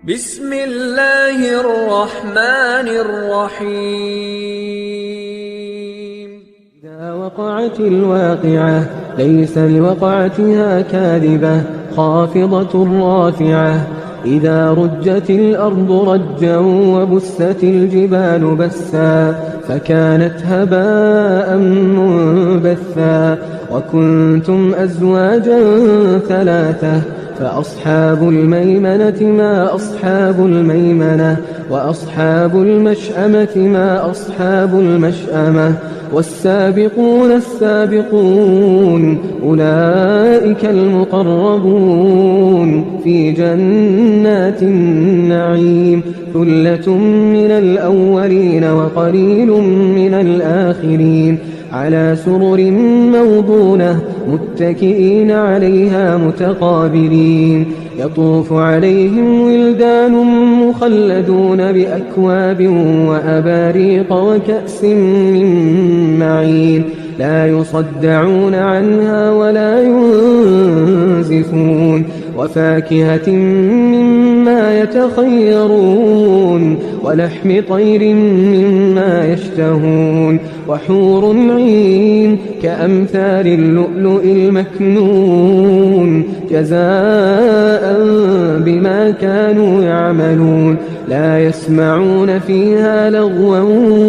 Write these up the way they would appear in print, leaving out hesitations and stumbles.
بسم الله الرحمن الرحيم إذا وقعت الواقعة ليس لوقعتها كاذبة خافضة رافعة إذا رجت الأرض رجا وبست الجبال بسا فكانت هباء منبثا وكنتم أزواجا ثلاثة فأصحاب الميمنة ما أصحاب الميمنة وأصحاب المشأمة ما أصحاب المشأمة والسابقون السابقون أولئك المقربون في جنات النعيم ثلة من الأولين وقليل من الآخرين على سرر موضونة متكئين عليها متقابلين يطوف عليهم ولدان مخلدون بأكواب وأباريق وكأس من معين لا يصدعون عنها ولا ينزفون وفاكهة مما يتخيرون ولحم طير مما يشتهون وحور عين كأمثال اللؤلؤ المكنون جزاء بما كانوا يعملون لا يسمعون فيها لغوا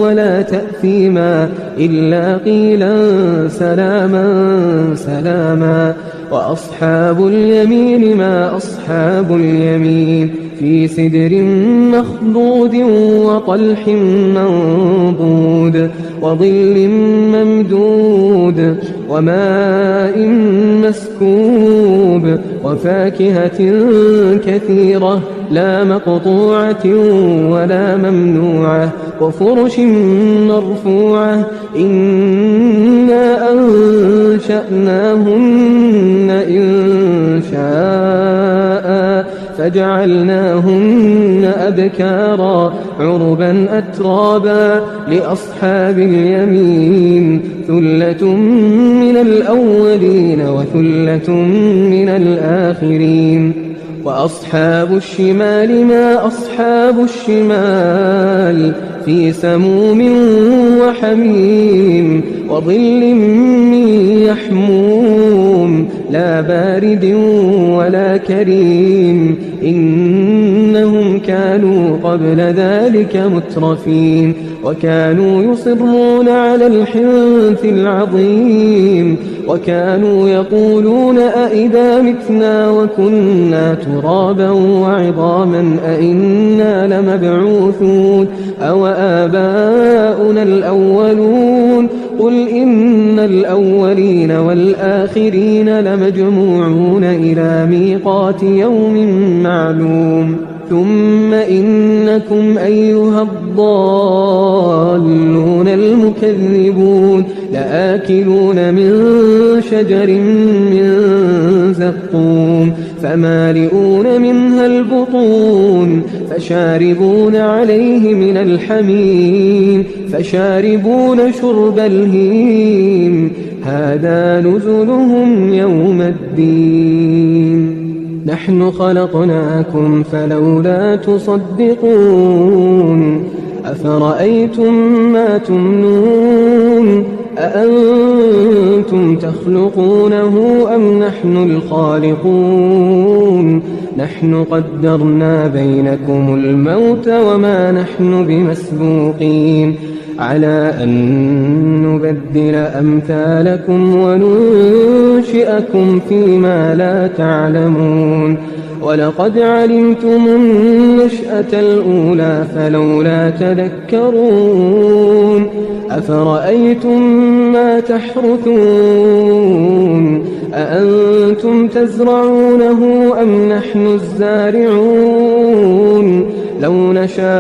ولا تأثيما إلا قيلا سلاما سلاما وأصحاب اليمين ما أصحاب اليمين في سدر مخضود وطلح منضود وظل ممدود وماء مسكوب وفاكهة كثيرة لا مقطوعة ولا ممنوعة وفرش مرفوعة إنا أنشأناهن إنشاء فجعلناهن أبكارا عربا أترابا لأصحاب اليمين ثلة من الأولين وثلة من الآخرين وأصحاب الشمال ما أصحاب الشمال في سموم وحميم وظل من يحموم لا بارد ولا كريم إنهم كانوا قبل ذلك مترفين وكانوا يصرون على الحنث العظيم وكانوا يقولون أئذا متنا وكنا ترابا وعظاما أئنا لمبعوثون أو آباؤنا الأولون قل إن الأولين والآخرين لمجموعون إلى ميقات يوم معلوم ثم إنكم أيها الضالون المكذبون لآكلون من شجر من زقوم فمالئون منها البطون فشاربون عليه من الحميم فشاربون شرب الهيم هذا نزلهم يوم الدين نحن خلقناكم فلولا تصدقون أفرأيتم ما تمنون أأنتم تخلقونه أم نحن الخالقون نحن قدرنا بينكم الموت وما نحن بمسبوقين على أن نبدل أمثالكم وننشئكم فيما لا تعلمون ولقد علمتم النشأة الأولى فلولا تذكرون أفرأيتم ما تحرثون أأنتم تزرعونه أم نحن الزارعون لو نشاء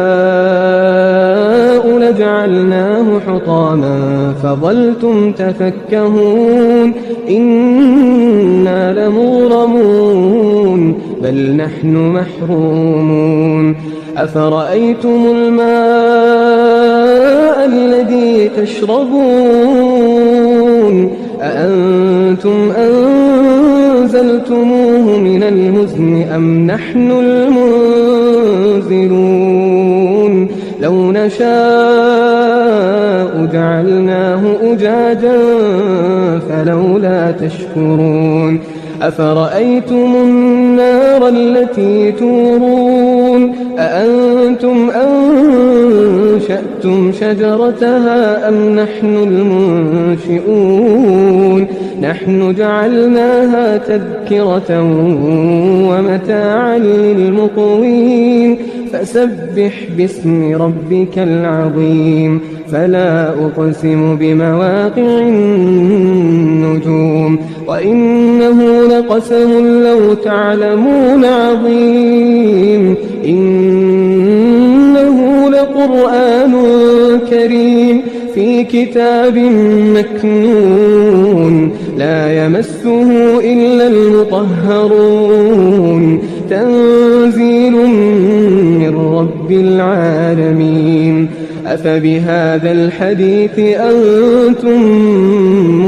لجعلناه حطاما فظلتم تفكهون إنا لمغرمون بل نحن محرومون أفرأيتم الماء الذي تشربون أأنتم أنزلتموه من المزن أم نحن المنزلون ولو نشاء جعلناه أجاجا فلولا تشكرون أفرأيتم النار التي تورون أأنتم أنشأتم شجرتها أم نحن المنشئون نحن جعلناها تذكرة ومتاعا للمقوين فسبح باسم ربك العظيم فلا أقسم بمواقع النجوم وإنه لقسم لو تعلمون عظيم إنه لقرآن كريم في كتاب مكنون لا يمسه إلا المطهرون تنزيل من رب العالمين أفبهذا الحديث أنتم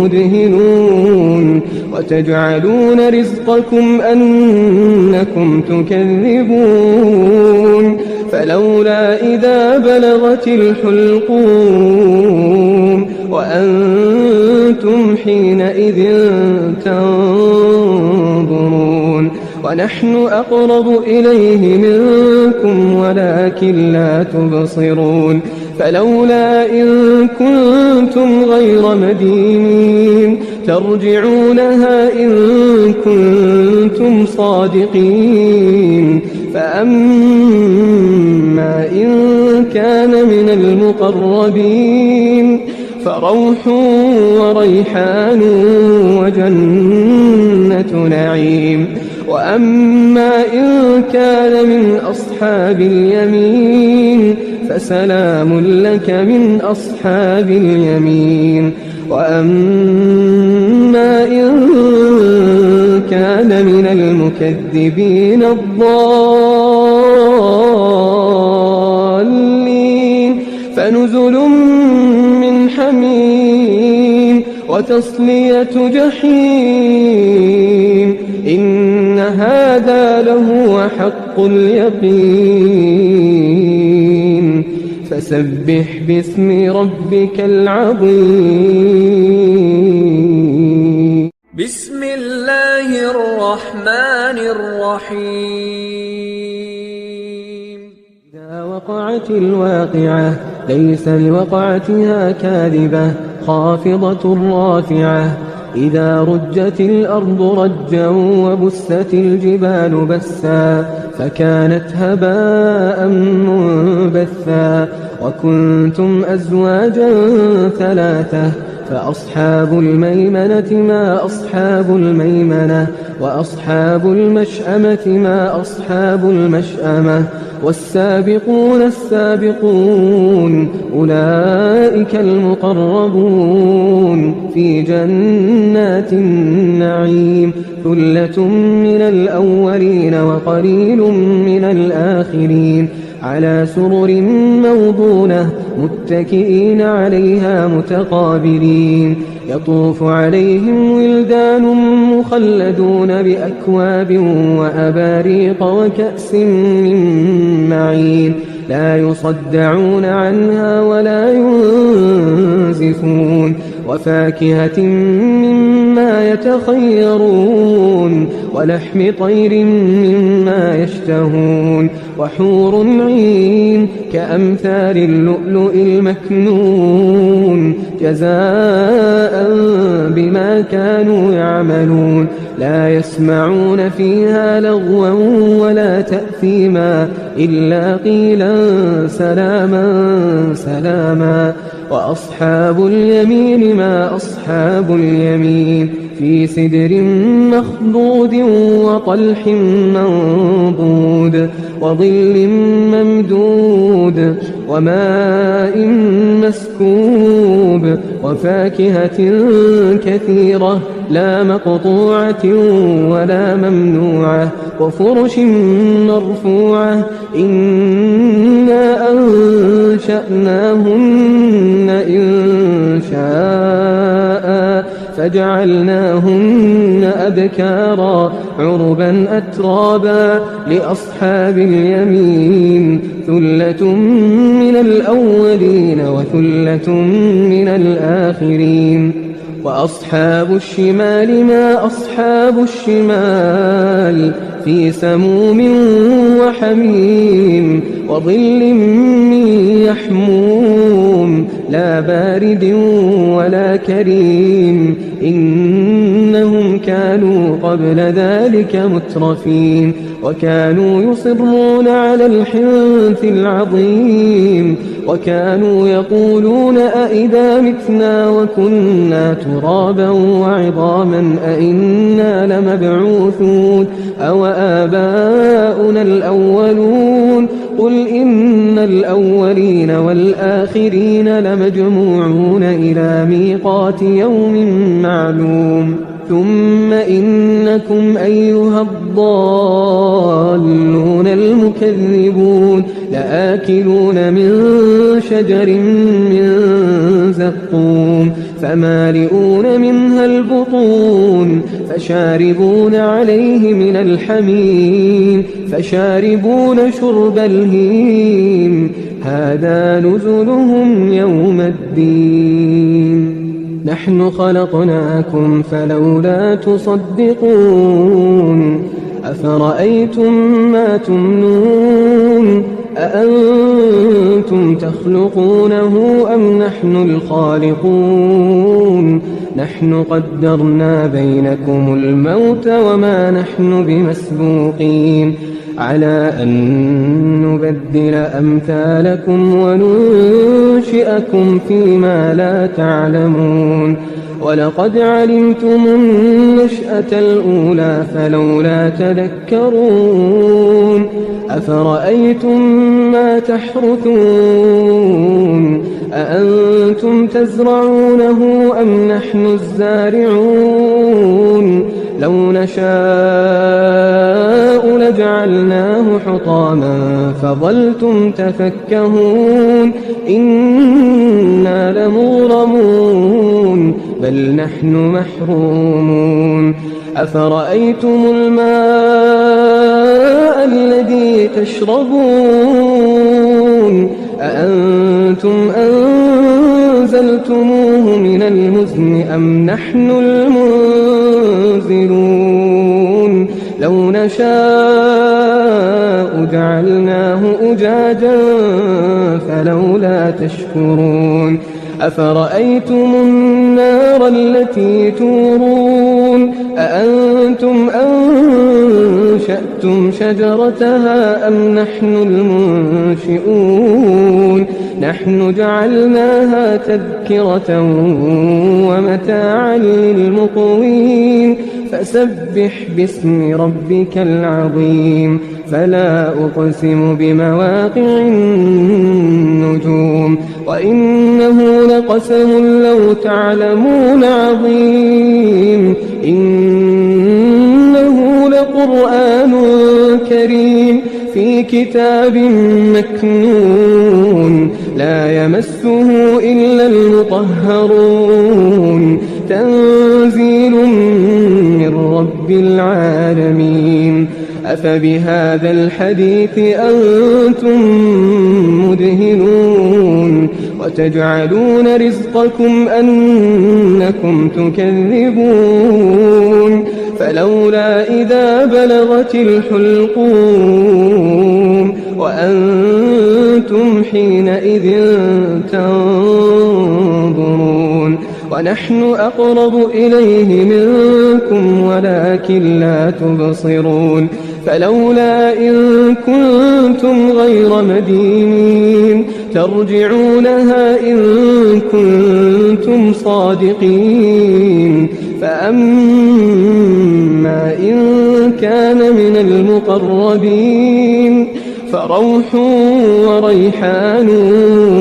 مدهنون وتجعلون رزقكم أنكم تكذبون فلولا إذا بلغت الحلقوم وأنتم حينئذ تنظرون ونحن أقرب إليه منكم ولكن لا تبصرون فلولا إن كنتم غير مدينين ترجعونها إن كنتم صادقين فأما إن كان من المقربين فروح وريحان وجنة نعيم وأما إن كان من أصحاب اليمين فسلام لك من أصحاب اليمين وأما إن كان من المكذبين الضالين فنزل من حميم وتصلية جحيم إن هذا لهو حق اليقين فسبح باسم ربك العظيم بسم الله الرحمن الرحيم إذا وقعت الواقعة ليس لوقعتها كاذبة خافضة رافعة إذا رجت الأرض رجا وبست الجبال بسا فكانت هباء منبثا وكنتم أزواجا ثلاثة فأصحاب الميمنة ما أصحاب الميمنة وأصحاب المشأمة ما أصحاب المشأمة والسابقون السابقون أولئك المقربون في جنات النعيم ثلة من الأولين وقليل من الآخرين على سرر موضونة متكئين عليها متقابلين يطوف عليهم ولدان مخلدون بأكواب وأباريق وكأس من معين لا يصدعون عنها ولا ينزفون وفاكهة مما يتخيرون ولحم طير مما يشتهون وحور عين كأمثال اللؤلؤ المكنون جزاء بما كانوا يعملون لا يسمعون فيها لغوا ولا تأثيما إلا قيلا سلاما سلاما وأصحاب اليمين ما أصحاب اليمين في سدر مخضود وطلح منضود وظل ممدود وماء مسكوب وفاكهة كثيرة لا مقطوعة ولا ممنوعة وفرش مرفوعة إنا أنشأناهن إن شاء فجعلناهن أبكارا عربا أترابا لأصحاب اليمين ثلة من الأولين وثلة من الآخرين وأصحاب الشمال ما أصحاب الشمال في سموم وحميم وظل من يحموم لا بارد ولا كريم إنهم كانوا قبل ذلك مترفين وكانوا يصرون على الحنث العظيم وكانوا يقولون أئذا متنا وكنا ترابا وعظاما أئنا لمبعوثون أو آباؤنا الأولون قل إن الأولين والآخرين لمجموعون إلى ميقات يوم معلوم ثم إنكم أيها الضالون المكذبون لآكلون من شجر من زقوم فمالئون منها البطون فشاربون عليه من الحميم فشاربون شرب الهيم هذا نزلهم يوم الدين نحن خلقناكم فلولا تصدقون أفرأيتم ما تمنون أأنتم تخلقونه أم نحن الخالقون نحن قدرنا بينكم الموت وما نحن بمسبوقين على أن نبدل أمثالكم وننشئكم فيما لا تعلمون ولقد علمتم النشأة الأولى فلولا تذكرون أفرأيتم ما تحرثون أأنتم تزرعونه أم نحن الزارعون لو نشاء لجعلناه حطاما فظلتم تفكهون إنا لمغرمون بل نحن محرومون أفرأيتم الماء الذي تشربون أأنتم أنزلتموه من المزن أم نحن المنزلون لو نشاء جعلناه أجاجا فلولا تشكرون أفرأيتم النار التي تورون أأنتم أنشأتم شجرتها أم نحن المنشئون نحن جعلناها تذكرة ومتاعا للمقوين فسبح باسم ربك العظيم فلا أقسم بمواقع النجوم وإنه لقسم لو تعلمون عظيم إنه لقرآن كريم في كتاب مكنون لا يمسه إلا المطهرون تنزيل من رب العالمين أفبهذا الحديث أنتم مدهنون وتجعلون رزقكم أنكم تكذبون فلولا إذا بلغت الحلقوم وأنتم حينئذ تنظرون ونحن أقرب إليه منكم ولكن لا تبصرون فلولا إن كنتم غير مدينين ترجعونها إن كنتم صادقين فأما إن كان من المقربين فروح وريحان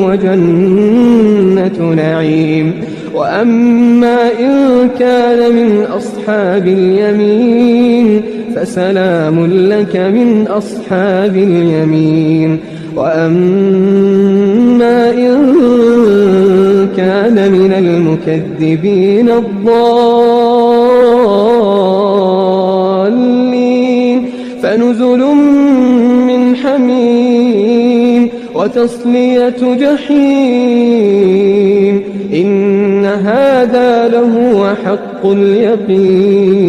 وجنة نعيم وأما إن كان من أصحاب اليمين فسلام لك من أصحاب اليمين وأما إن كان من المكذبين الضالين فنزل من حميم وتصلية جحيم إن هذا لهو حق اليقين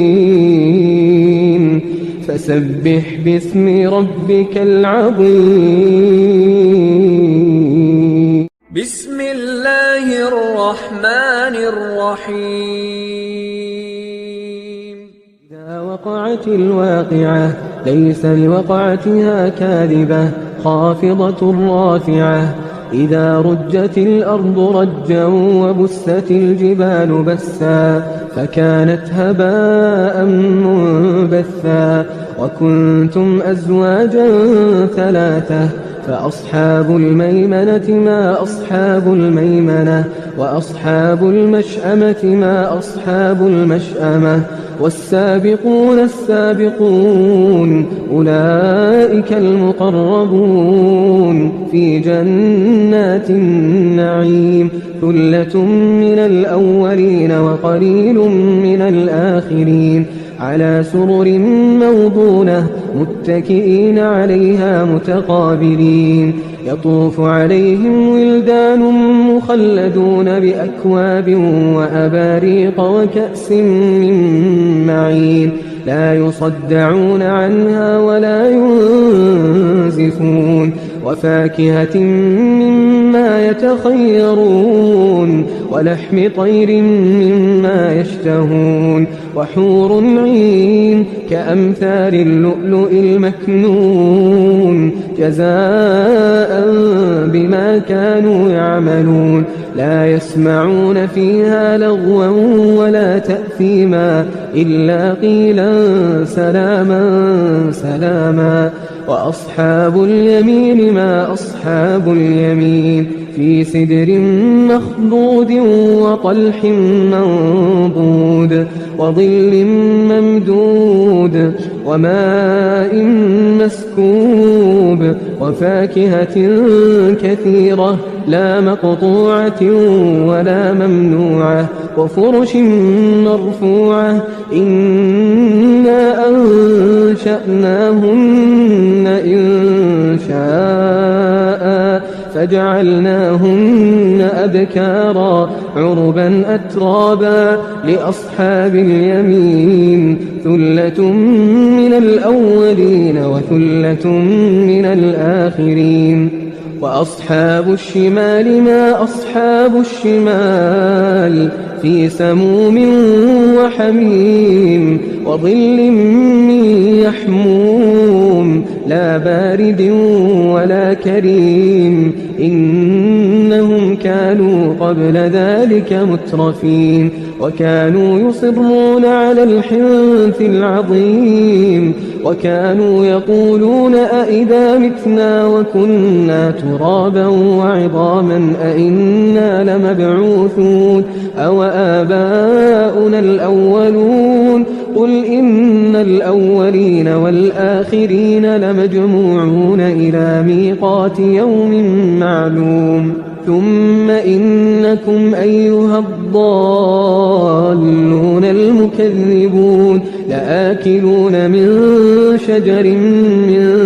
فسبح باسم ربك العظيم بسم الله الرحمن الرحيم إذا وقعت الواقعة ليس لوقعتها كاذبة خافضة رافعة إذا رجت الأرض رجا وبست الجبال بسا فكانت هباء منبثا وكنتم أزواجا ثلاثة فأصحاب الميمنة ما أصحاب الميمنة وأصحاب المشأمة ما أصحاب المشأمة والسابقون السابقون أولئك المقربون في جنات النعيم ثلة من الأولين وقليل من الآخرين على سرر موضونة متكئين عليها متقابلين يطوف عليهم ولدان مخلدون بأكواب وأباريق وكأس من معين لا يصدعون عنها ولا ينزفون وفاكهة مما يتخيرون ولحم طير مما يشتهون وحور عين كأمثال اللؤلؤ المكنون جزاء بما كانوا يعملون لا يسمعون فيها لغوا ولا تأثيما إلا قيلا سلاما سلاما وأصحاب اليمين ما أصحاب اليمين في سدر مخضود وطلح منضود وظل ممدود وماء مسكوب وفاكهة كثيرة لا مقطوعة ولا ممنوعة وفرش مرفوعة إنا أنشأناهن إن شاء فجعلناهن أبكارا عربا أترابا لأصحاب اليمين ثلة من الأولين وثلة من الآخرين وأصحاب الشمال ما أصحاب الشمال في سموم وحميم وظل من يحموم لا بارد ولا كريم إنهم كانوا قبل ذلك مترفين وكانوا يصرون على الحنث العظيم وكانوا يقولون أئذا متنا وكنا ترابا وعظاما أئنا لمبعوثون أو آباؤنا الأولون قل إن الأولين والآخرين لمجموعون إلى ميقات يوم معلوم ثم إنكم أيها الضالون المكذبون لآكلون من شجر من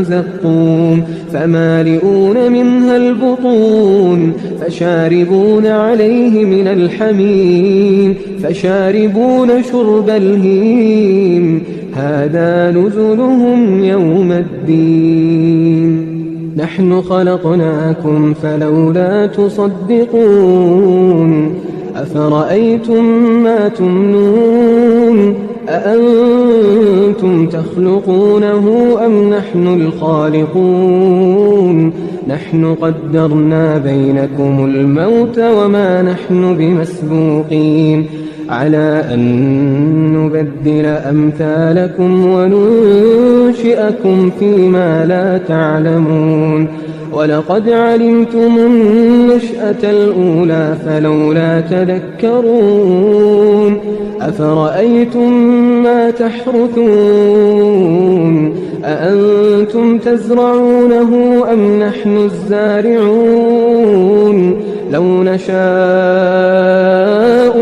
زقوم فمالئون منها البطون فشاربون عليه من الحميم فشاربون شرب الهيم هذا نزلهم يوم الدين نحن خلقناكم فلولا تصدقون أفرأيتم ما تمنون أأنتم تخلقونه أم نحن الخالقون نحن قدرنا بينكم الموت وما نحن بمسبوقين على أن نبدل أمثالكم وننشئكم فيما لا تعلمون ولقد علمتم النشأة الأولى فلولا تذكرون أفرأيتم ما تحرثون أأنتم تزرعونه أم نحن الزارعون لو نشاء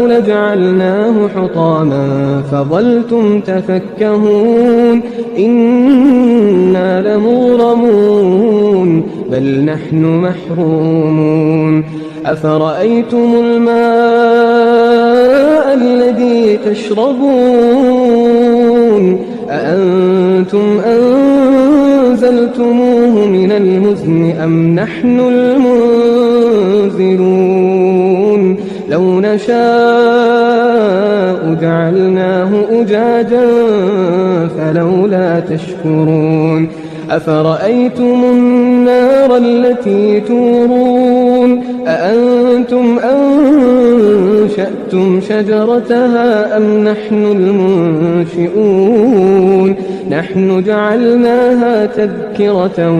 لجعلناه حطاما فظلتم تفكهون إنا لمغرمون بل نحن محرومون أفرأيتم الماء الذي تشربون أأنتم أنزلتموه من المزن أم نحن المنزلون لو نشاء جعلناه أجاجا فلولا تشكرون أفرأيتم النار التي تورون أأنتم أنشأتم شجرتها أم نحن المنشئون نحن جعلناها تذكرة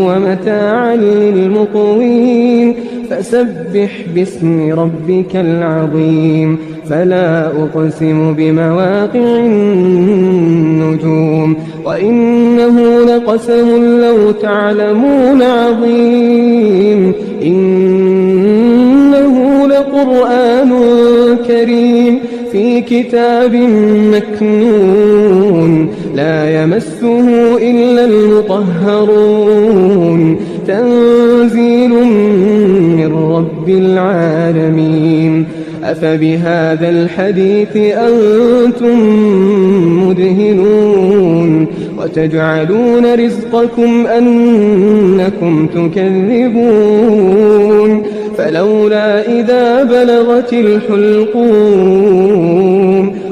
ومتاعا للمقوين فسبح باسم ربك العظيم فلا أقسم بمواقع النجوم وإنه لقسم لو تعلمون عظيم إنه لقرآن كريم في كتاب مكنون لا يمسه إلا المطهرون تنزيل من رب العالمين أفبهذا الحديث أنتم مدهنون وتجعلون رزقكم أنكم تكذبون فلولا إذا بلغت الحلقوم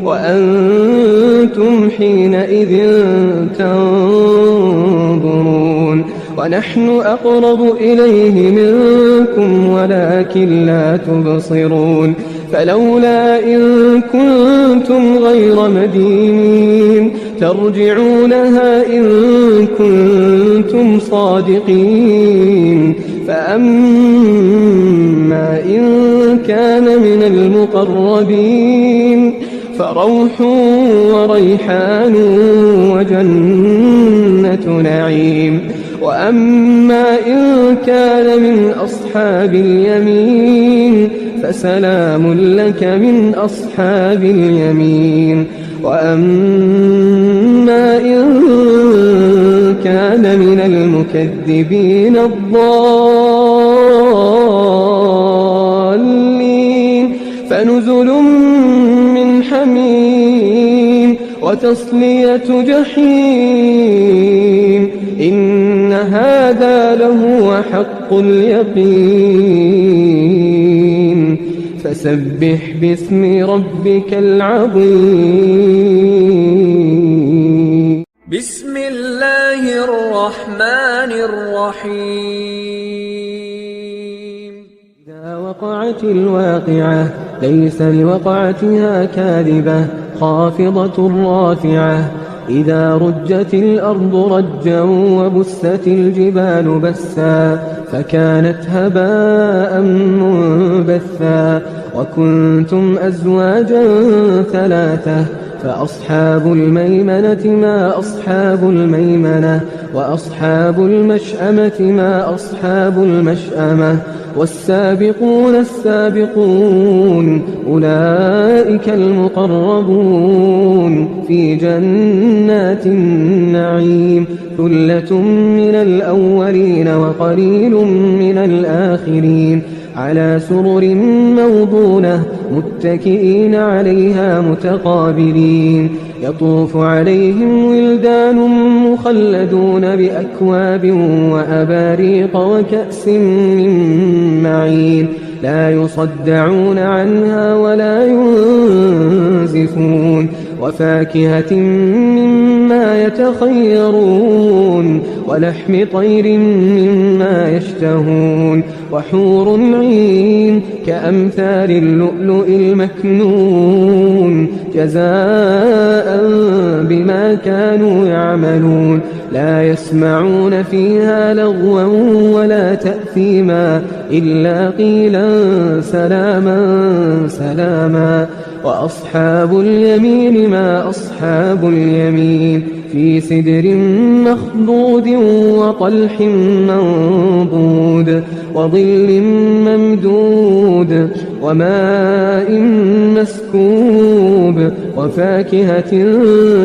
وأنتم حينئذ تنظرون ونحن أقرب إليه منكم ولكن لا تبصرون فلولا إن كنتم غير مدينين ترجعونها إن كنتم صادقين فأما إن كان من المقربين فروح وريحان وجنة نعيم وأما إن كان من أصحاب اليمين فسلام لك من أصحاب اليمين وأما إن كان من المكذبين الضالين فنزل من حميم وتصلية جحيم إن هذا لهو حق اليقين فسبح باسم ربك العظيم بسم الله الرحمن الرحيم إذا وقعت الواقعة ليس لوقعتها كاذبة خافضة رافعة إذا رجت الأرض رجا وبست الجبال بسا فكانت هباء منبثا وكنتم أزواجا ثلاثة فأصحاب الميمنة ما أصحاب الميمنة وأصحاب المشأمة ما أصحاب المشأمة والسابقون السابقون أولئك المقربون في جنات النعيم ثلة من الأولين وقليل من الآخرين على سرر موضونة متكئين عليها متقابلين يطوف عليهم ولدان مخلدون بأكواب وأباريق وكأس من معين لا يصدعون عنها ولا ينزفون وفاكهة مما يتخيرون ولحم طير مما يشتهون وحور عين كأمثال اللؤلؤ المكنون جزاء بما كانوا يعملون لا يسمعون فيها لغوا ولا تأثيما إلا قيلا سلاما سلاما وأصحاب اليمين ما أصحاب اليمين في سدر مخضود وطلح منضود وظل ممدود وماء مسكوب وفاكهة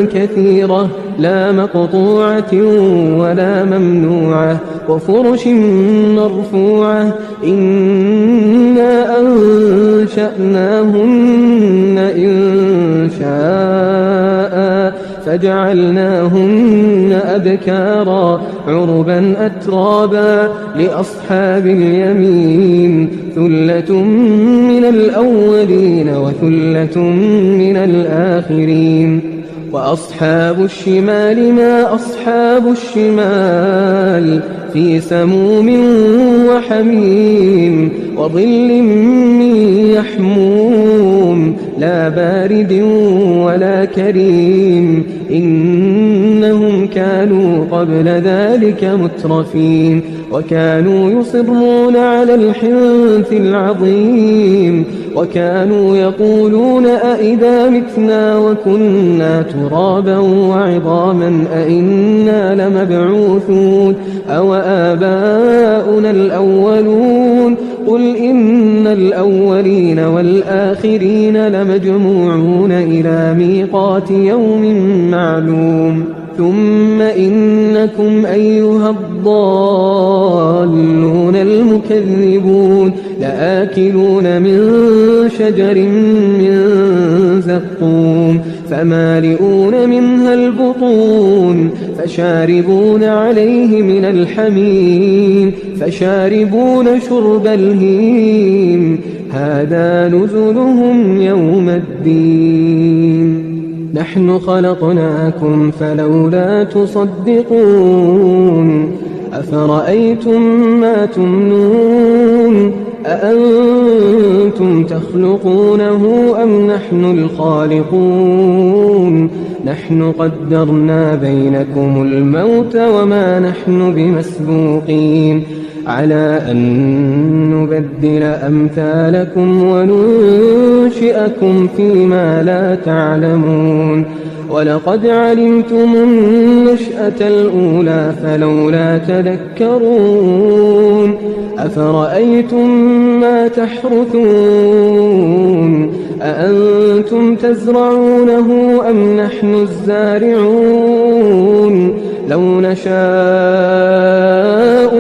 كثيرة لا مقطوعة ولا ممنوعة وفرش مرفوعة إنا أنشأناهن إنشاء فجعلناهن أبكارا عربا أترابا لأصحاب اليمين ثلة من الأولين وثلة من الآخرين وأصحاب الشمال ما أصحاب الشمال في سموم وحميم وظل من يحموم لا بارد ولا كريم إنهم كانوا قبل ذلك مترفين وكانوا يصرون على الحنث العظيم وكانوا يقولون أئذا متنا وكنا ترابا وعظاما أئنا لمبعوثون أو آباؤنا الأولون قل إن الأولين والآخرين لمجموعون إلى ميقات يوم معلوم ثم إنكم أيها الضالون المكذبون لآكلون من شجر من زقوم فمالئون منها البطون فشاربون عليه من الحميم فشاربون شرب الهيم هذا نزلهم يوم الدين نحن خلقناكم فلولا تصدقون أفرأيتم ما تمنون أأنتم تخلقونه أم نحن الخالقون نحن قدرنا بينكم الموت وما نحن بمسبوقين على أن نبدل أمثالكم وننشئكم فيما لا تعلمون ولقد علمتم النشأة الأولى فلولا تذكرون أفرأيتم ما تحرثون أأنتم تزرعونه أم نحن الزارعون لو نشاء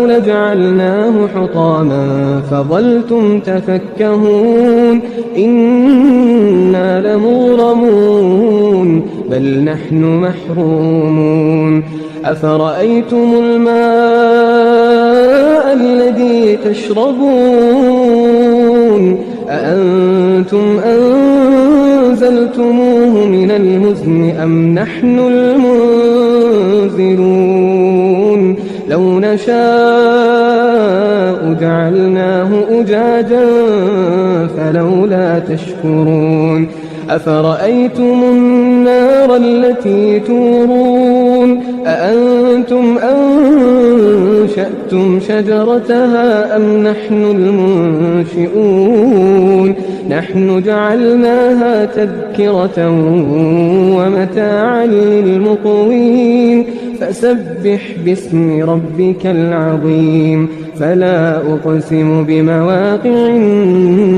لجعلناه حطاما فظلتم تفكهون إنا لمغرمون بل نحن محرومون أفرأيتم الماء الذي تشربون أأنتم أنزلتموه من المزن أم نحن المنزلون لو نشاء جعلناه أجاجا فلولا تشكرون أفرأيتم النار التي تورون أأنتم أنشأتم شجرتها أم نحن المنشئون نحن جعلناها تذكرة ومتاعا للمقوين فسبح باسم ربك العظيم فلا أقسم بمواقع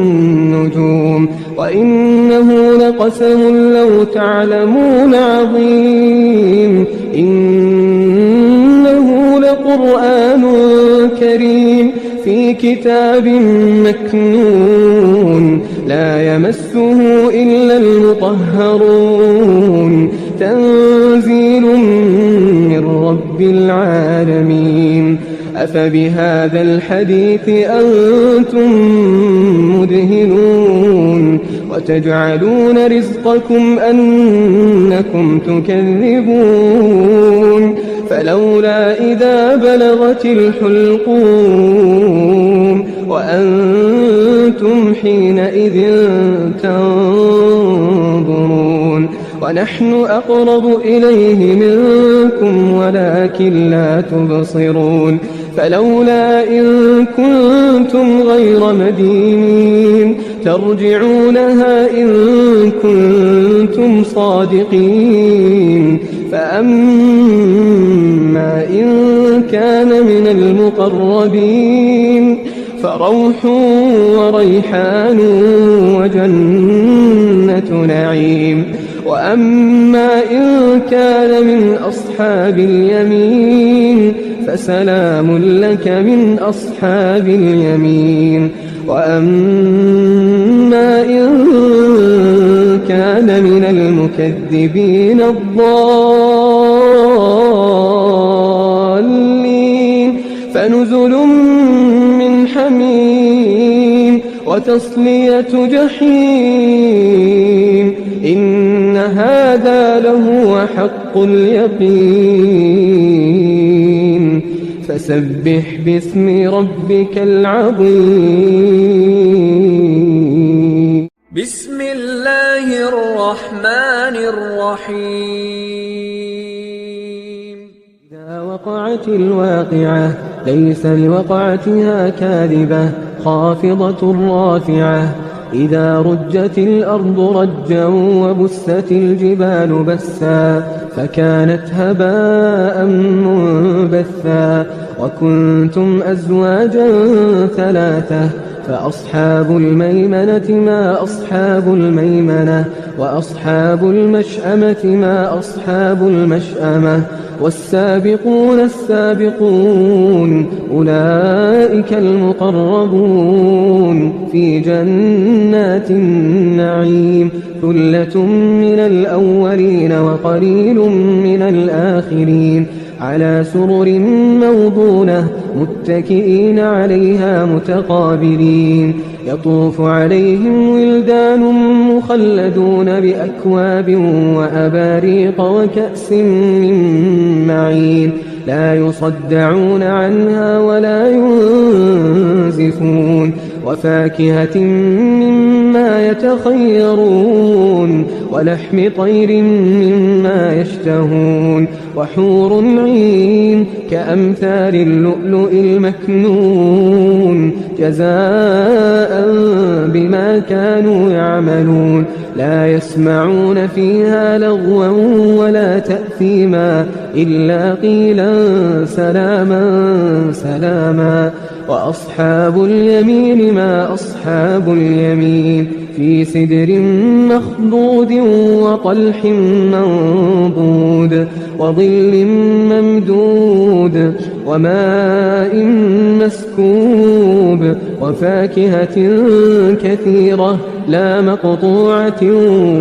النجوم وإنه لقسم لو تعلمون عظيم إنه لقرآن كريم في كتاب مكنون لا يمسه إلا المطهرون تنزيل من رب العالمين أفبهذا الحديث أنتم مدهنون وتجعلون رزقكم أنكم تكذبون فلولا إذا بلغت الحلقوم وأنتم حينئذ تنظرون ونحن أقرب إليه منكم ولكن لا تبصرون فلولا إن كنتم غير مدينين ترجعونها إن كنتم صادقين. فأما إن كان من المقربين فروح وريحان وجنة نعيم. وأما إن كان من أصحاب اليمين فسلام لك من أصحاب اليمين. وأما إن كان من المكذبين الضالين فنزل من حميم وتصلية جحيم. إن هذا لهو حق اليقين. فسبح باسم ربك العظيم. بسم الله الرحمن الرحيم. إذا وقعت الواقعة ليس لوقعتها كاذبة خافضة رافعة. إذا رجت الأرض رجا وبست الجبال بسا فكانت هباء منبثا. وكنتم أزواجا ثلاثة فأصحاب الميمنة ما أصحاب الميمنة وأصحاب المشأمة ما أصحاب المشأمة. والسابقون السابقون أولئك المقربون في جنات النعيم. ثلة من الأولين وقليل من الآخرين على سرر موضونة متكئين عليها متقابلين. يطوف عليهم ولدان مخلدون بأكواب وأباريق وكأس من معين لا يصدعون عنها ولا ينزفون. وفاكهة مما يتخيرون ولحم طير مما يشتهون. وحور عين كأمثال اللؤلؤ المكنون جزاء بما كانوا يعملون. لا يسمعون فيها لغوا ولا تأثيما إلا قيلا سلاما سلاما. وأصحاب اليمين ما أصحاب اليمين في سدر مخضود وطلح منضود وظل ممدود وماء مسكوب وفاكهة كثيرة لا مقطوعة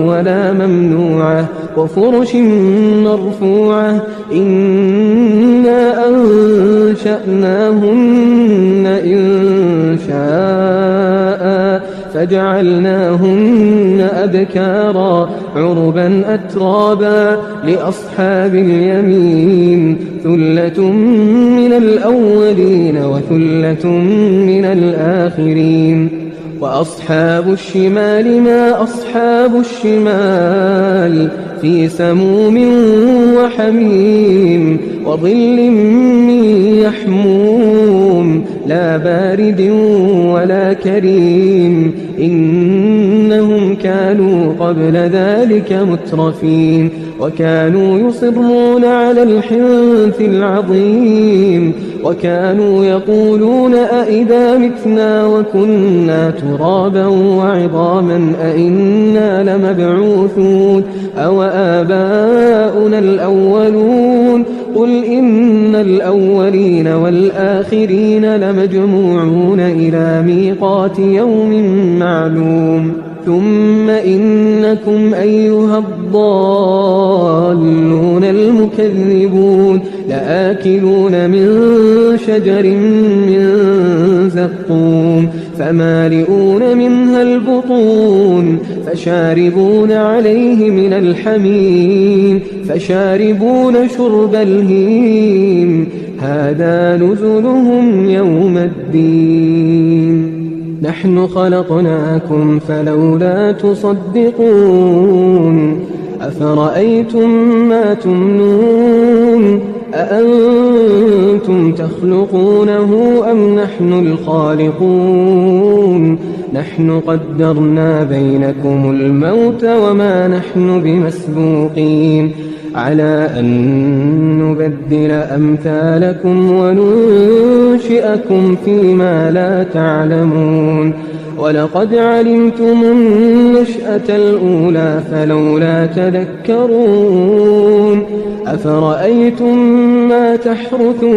ولا ممنوعة وفرش مرفوعة. إنا أنشأناهن إن شاء فجعلناهن أبكارا عربا أترابا لأصحاب اليمين. ثلة من الأولين وثلة من الآخرين. وأصحاب الشمال ما أصحاب الشمال في سموم وحميم وظل من يحموم لا بارد ولا كريم. إنهم كانوا قبل ذلك مترفين وكانوا يصرون على الحنث العظيم وكانوا يقولون أئذا متنا وكنا ترابا وعظاما أئنا لمبعوثون أو آباؤنا الأولون. قل إن الأولين والآخرين لمجموعون إلى ميقات يوم معلوم. ثم إنكم أيها الضالون المكذبون لآكلون من شجر من زقوم فمالئون منها البطون فشاربون عليه من الحميم فشاربون شرب الهيم. هذا نزلهم يوم الدين. نحن خلقناكم فلولا تصدقون أفرأيتم ما تمنون أأنتم تخلقونه أم نحن الخالقون نحن قدرنا بينكم الموت وما نحن بمسبوقين على أن نبدل أمثالكم وننشئكم فيما لا تعلمون ولقد علمتم النشأة الأولى فلولا تذكرون أفرأيتم ما تحرثون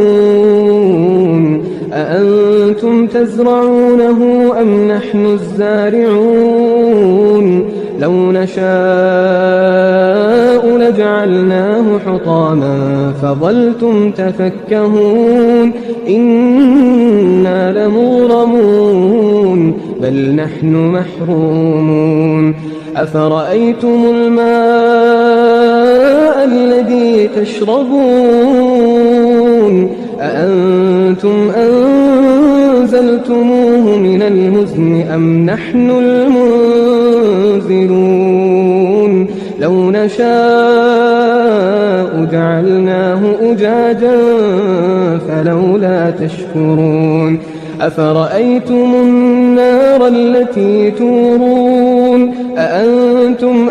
أأنتم تزرعونه أم نحن الزارعون لو نشاء لجعلناه حطاما فظلتم تفكهون إنا لمغرمون بل نحن محرومون أفرأيتم الماء الذي تشربون أأنتم أنزلتموه من المزن أم نحن المنزلون لو نشاء جعلناه أجاجا فلولا تشكرون أفرأيتم النار التي تورون أأنتم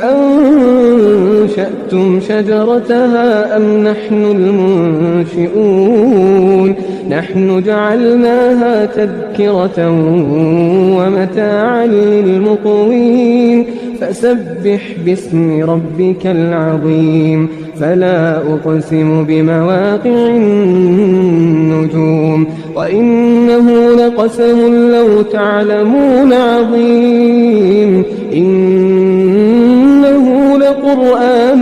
أنشأتم شجرتها أم نحن المنشئون نحن جعلناها تذكرة ومتاعا للمقوين فسبح باسم ربك العظيم فلا أقسم بمواقع النجوم وإنه لقسم لو تعلمون عظيم إنه لقرآن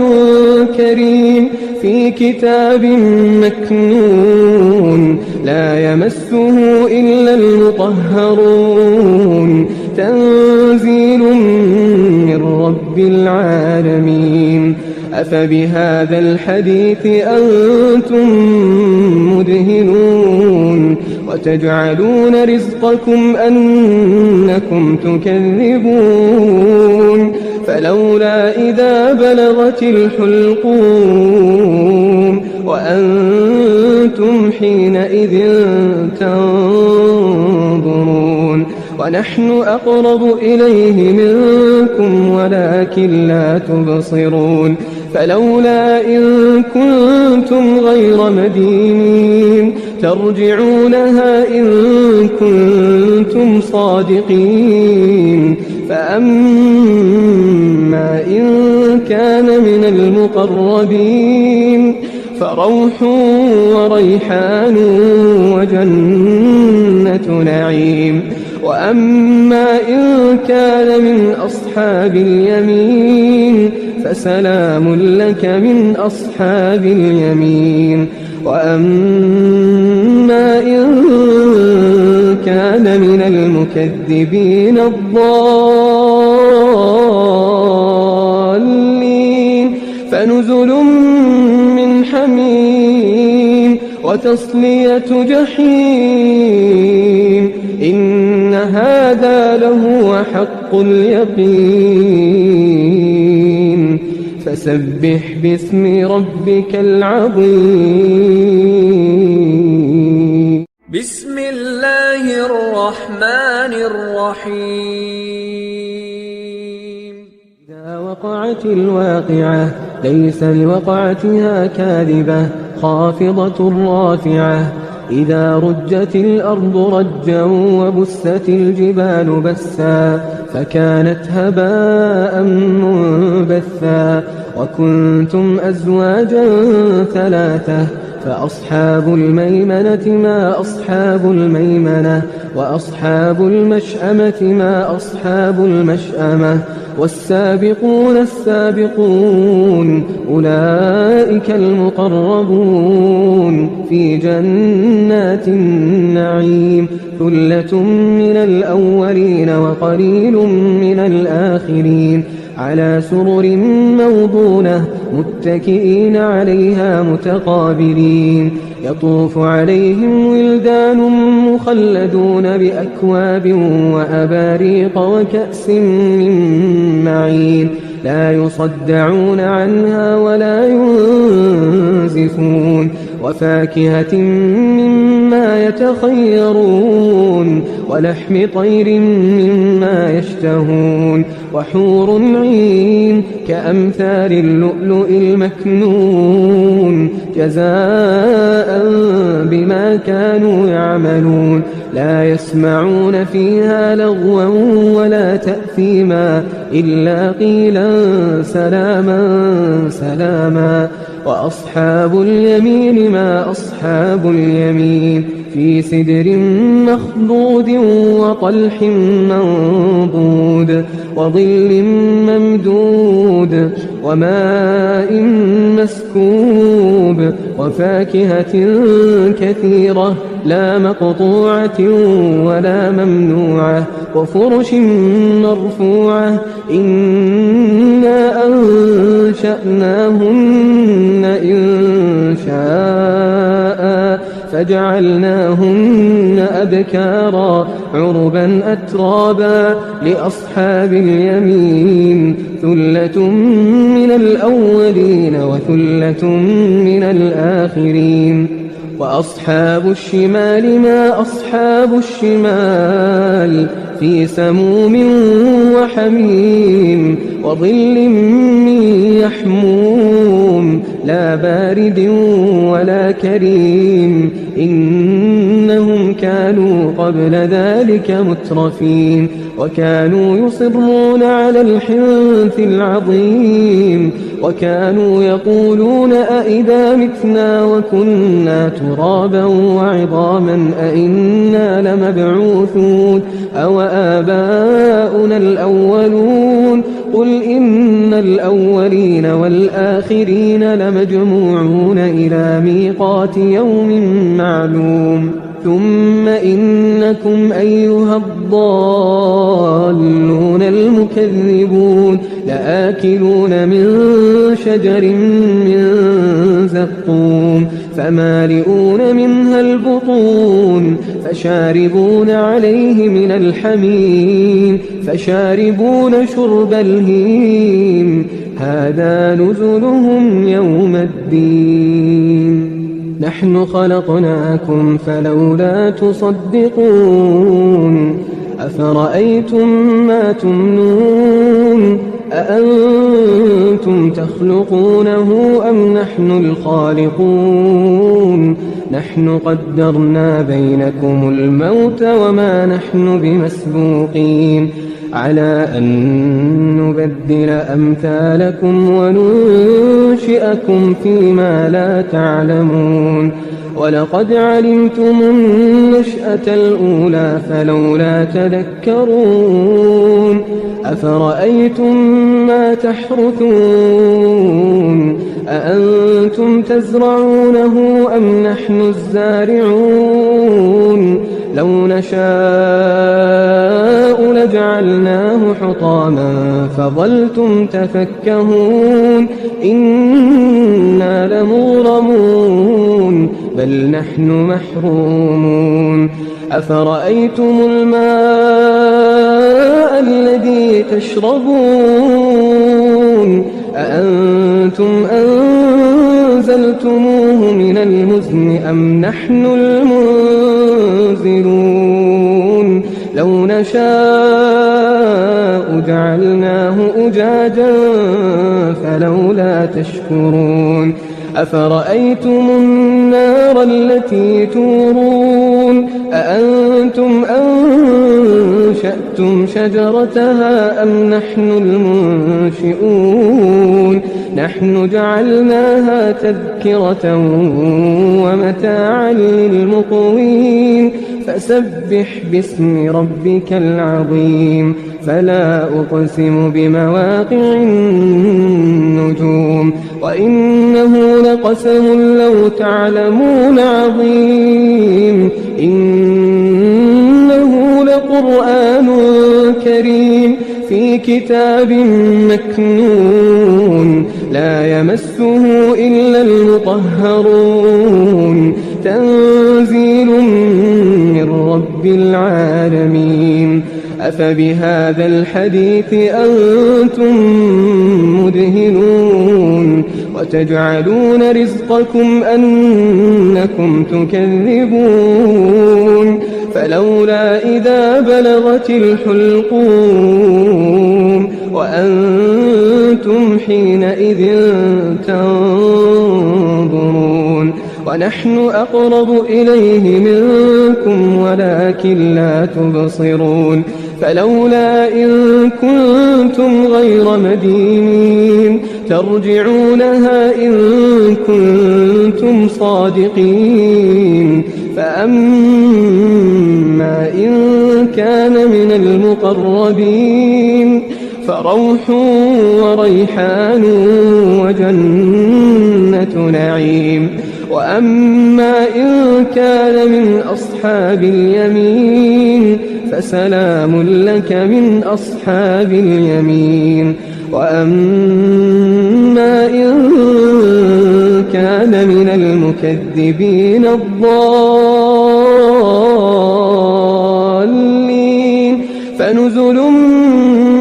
كريم في كتاب مكنون لا يمسه إلا المطهرون تنزيل من رب العالمين أفبهذا الحديث أنتم مدهنون وتجعلون رزقكم أنكم تكذبون فلولا إذا بلغت الحلقوم وأنتم حينئذ تنظرون ونحن أقرب إليه منكم ولكن لا تبصرون فلولا إن كنتم غير مدينين ترجعونها إن كنتم صادقين فأما إن كان من المقربين فروح وريحان وجنة نعيم وأما إن كان من أصحاب اليمين فسلام لك من أصحاب اليمين وأما إن كان من المكذبين الضالين فنزل من حميم وتصلية جحيم إن هذا لهو حق اليقين فسبح باسم ربك العظيم بسم الله الرحمن الرحيم إذا وقعت الواقعة ليس لوقعتها كاذبة خافضة رافعة إذا رجت الأرض رجا وبست الجبال بسا فكانت هباء منبثا وكنتم أزواجا ثلاثة فأصحاب الميمنة ما أصحاب الميمنة وأصحاب المشأمة ما أصحاب المشأمة والسابقون السابقون أولئك المقربون في جنات النعيم ثلة من الأولين وقليل من الآخرين على سرر موضونة متكئين عليها متقابلين يطوف عليهم ولدان مخلدون بأكواب وأباريق وكأس من معين لا يصدعون عنها ولا ينزفون وفاكهة مما يتخيرون ولحم طير مما يشتهون وحور عين كأمثال اللؤلؤ المكنون جزاء بما كانوا يعملون لا يسمعون فيها لغوا ولا تأثيما إلا قيلا سلاما سلاما وأصحاب اليمين ما أصحاب اليمين في سدر مخضود وطلح منضود وظل ممدود وماء مسكوب وفاكهة كثيرة لا مقطوعة ولا ممنوعة وفرش مرفوعة إنا أنشأناهن إن شاء فجعلناهن أبكارا عربا أترابا لأصحاب اليمين ثلة من الأولين وثلة من الآخرين وأصحاب الشمال ما أصحاب الشمال في سموم وحميم وظل من يحموم لا بارد ولا كريم إنهم كانوا قبل ذلك مترفين وكانوا يصرون على الحنث العظيم وكانوا يقولون أئذا متنا وكنا ترابا وعظاما أئنا لمبعوثون أو آباؤنا الأولون قل إن الأولين والآخرين لمجموعون إلى ميقات يوم معلوم ثم إنكم أيها الضالون المكذبون لآكلون من شجر من زقوم فمالئون منها البطون فشاربون عليه من الحميم فشاربون شرب الهيم هذا نزلهم يوم الدين نحن خلقناكم فلولا تصدقون أفرأيتم ما تمنون أأنتم تخلقونه أم نحن الخالقون نحن قدرنا بينكم الموت وما نحن بمسبوقين على أن نبدل أمثالكم وننشئكم فيما لا تعلمون ولقد علمتم النشأة الأولى فلولا تذكرون أفرأيتم ما تحرثون أأنتم تزرعونه أم نحن الزارعون لو نشاء لجعلناه حطاما فظلتم تفكهون إنا لمغرمون بل نحن محرومون أفرأيتم الماء الذي تشربون أأنتم أنزلتموه من المزن أم نحن المنزلون لو نشاء جعلناه أجاجا فلولا تشكرون أفرأيتم النار التي تورون أأنتم أنشأتم شجرتها أم نحن المنشئون نحن جعلناها تذكرة ومتاعا للمقوين فسبح باسم ربك العظيم فلا أقسم بمواقع النجوم وإنه لقسم لو تعلمون عظيم إنه لقرآن كريم في كتاب مكنون لا يمسه إلا المطهرون تنزيل من رب العالمين أفبهذا الحديث أنتم مدهنون وتجعلون رزقكم أنكم تكذبون فلولا إذا بلغت الحلقوم وأنتم حينئذ تنظرون ونحن أقرب إليه منكم ولكن لا تبصرون فلولا إن كنتم غير مدينين ترجعونها إن كنتم صادقين فأما إن كان من المقربين فروح وريحان وجنة نعيم وأما إن كان من أصحاب اليمين فسلام لك من أصحاب اليمين وأما إن كان من المكذبين الضالين فنزل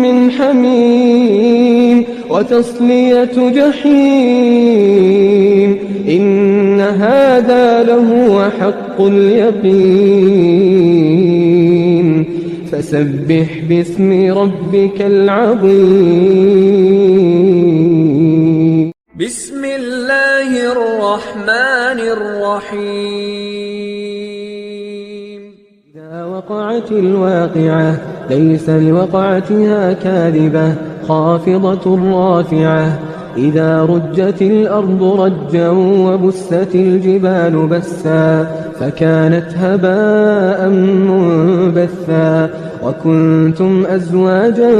من حميم وتصلية جحيم إن هذا لهو حق اليقين فسبح باسم ربك العظيم بسم الله الرحمن الرحيم إذا وقعت الواقعة ليس لوقعتها كاذبة خافضة رافعة إذا رجت الأرض رجا وبست الجبال بسا فكانت هباء منبثا وكنتم أزواجا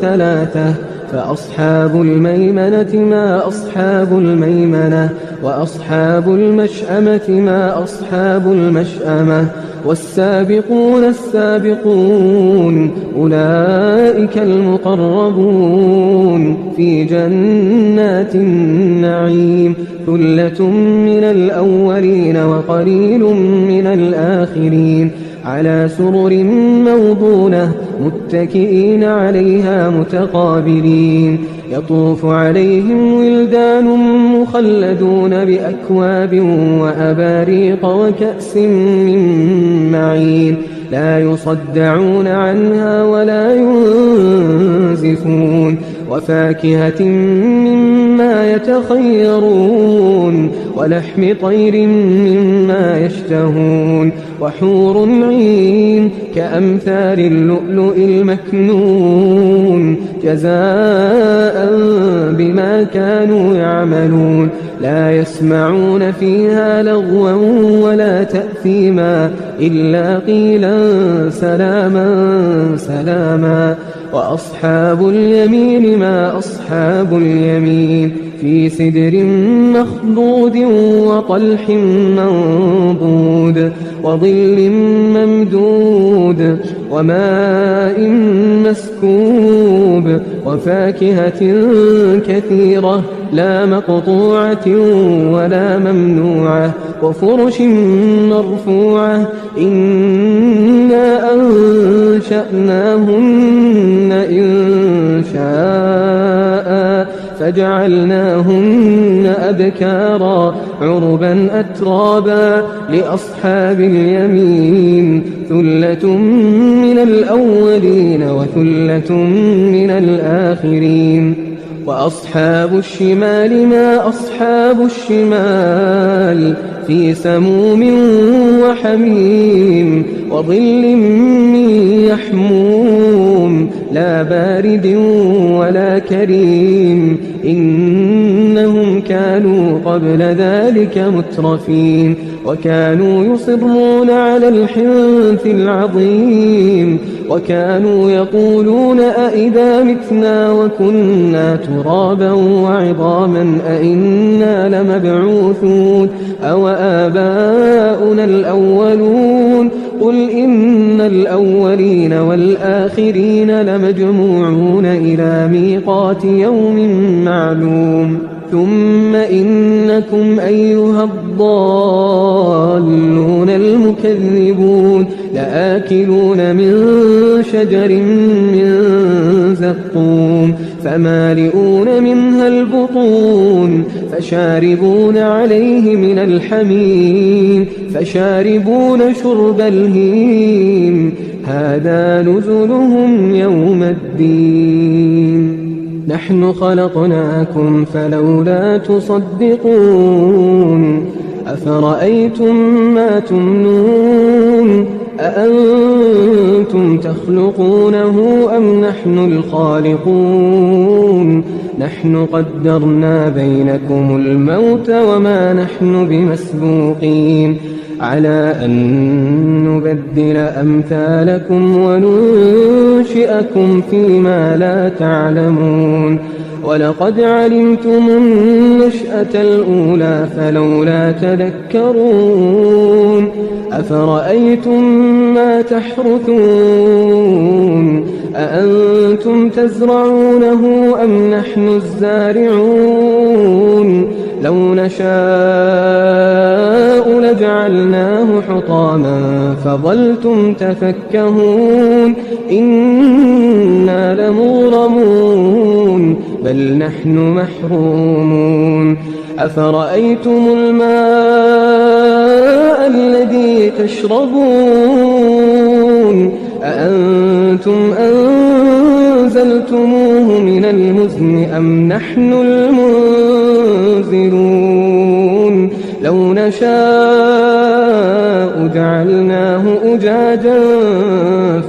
ثلاثة فأصحاب الميمنة ما أصحاب الميمنة وأصحاب المشأمة ما أصحاب المشأمة والسابقون السابقون أولئك المقربون في جنات النعيم ثلة من الأولين وقليل من الآخرين على سرر موضونة متكئين عليها متقابلين يطوف عليهم ولدان مخلدون بأكواب وأباريق وكأس من معين لا يصدعون عنها ولا ينزفون وفاكهة مما يتخيرون ولحم طير مما يشتهون وحور عين كأمثال اللؤلؤ المكنون جزاء بما كانوا يعملون لا يسمعون فيها لغوا ولا تأثيما إلا قيلا سلاما سلاما وأصحاب اليمين ما أصحاب اليمين في سدر مخضود وطلح منضود وظل ممدود وماء مسكوب وفاكهة كثيرة لا مقطوعة ولا ممنوعة وفرش مرفوعة إنا أنشأناهن إن شاء فجعلناهن أبكارا عربا أترابا لأصحاب اليمين ثلة من الأولين وثلة من الآخرين وأصحاب الشمال ما أصحاب الشمال في سموم وحميم وظل من يحموم لا بارد ولا كريم إنهم كانوا قبل ذلك مترفين وكانوا يصرون على الحنث العظيم وكانوا يقولون أئذا متنا وكنا ترابا وعظاما أئنا لمبعوثون أوآباؤنا الأولون قل إن الأولين والآخرين لمجموعون إلى ميقات يوم معلوم ثم إنكم أيها الضالون المكذبون لآكلون من شجر من زقوم فمالئون منها البطون فشاربون عليه من الحميم فشاربون شرب الهيم هذا نزلهم يوم الدين نحن خلقناكم فلولا تصدقون أفرأيتم ما تمنون أأنتم تخلقونه أم نحن الخالقون نحن قدرنا بينكم الموت وما نحن بمسبوقين على أن نبدل أمثالكم وننشئكم فيما لا تعلمون ولقد علمتم النشأة الأولى فلولا تذكرون أفرأيتم ما تحرثون أأنتم تزرعونه أم نحن الزارعون لو نشاء لجعلناه حطاما فظلتم تفكهون إنا لمغرمون بل نحن محرومون أفرأيتم الماء الذي تشربون أأنتم أنزلتموه من المزن أم نحن المنزلون لو نشاء جعلناه أجاجا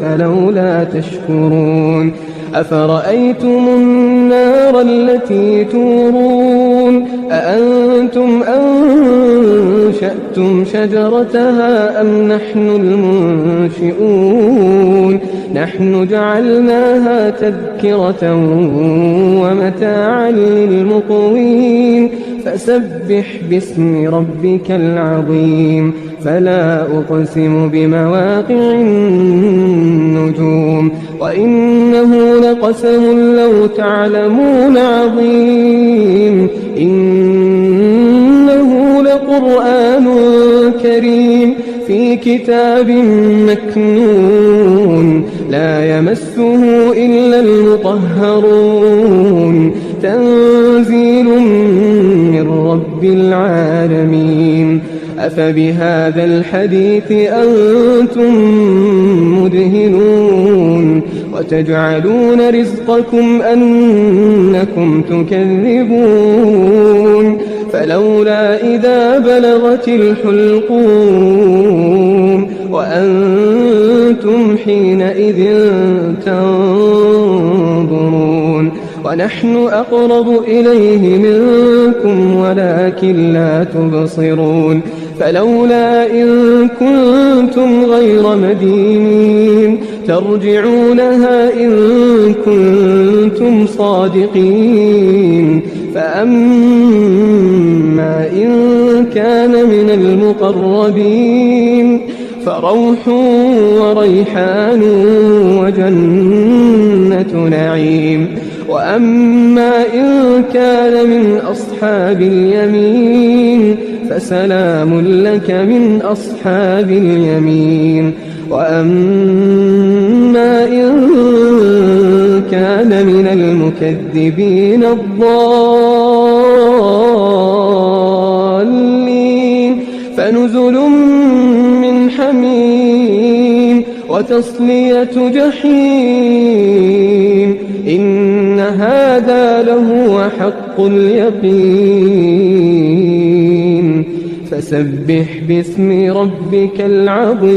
فلولا تشكرون أفرأيتم النار التي تورون أأنتم أنشأتم شجرتها أم نحن المنشئون نحن جعلناها تذكرة ومتاعا للمقوين فسبح باسم ربك العظيم فلا أقسم بمواقع النجوم وإنه لقسم لو تعلمون عظيم إنه لقرآن كريم في كتاب مكنون لا يمسه إلا المطهرون تنزيل من رب العالمين أفبهذا الحديث أنتم مدهنون وتجعلون رزقكم أنكم تكذبون فلولا إذا بلغت الحلقوم وأنتم حينئذ تنظرون ونحن أقرب إليه منكم ولكن لا تبصرون فلولا إن كنتم غير مدينين ترجعونها إن كنتم صادقين فأما إن كان من المقربين فروح وريحان وجنة نعيم وأما إن كان من أصحاب اليمين فسلام لك من أصحاب اليمين وأما إن كان من المكذبين الضالين فنزل من حميم وتصلية جحيم إن هذا لهو حق اليقين فسبح باسم ربك العظيم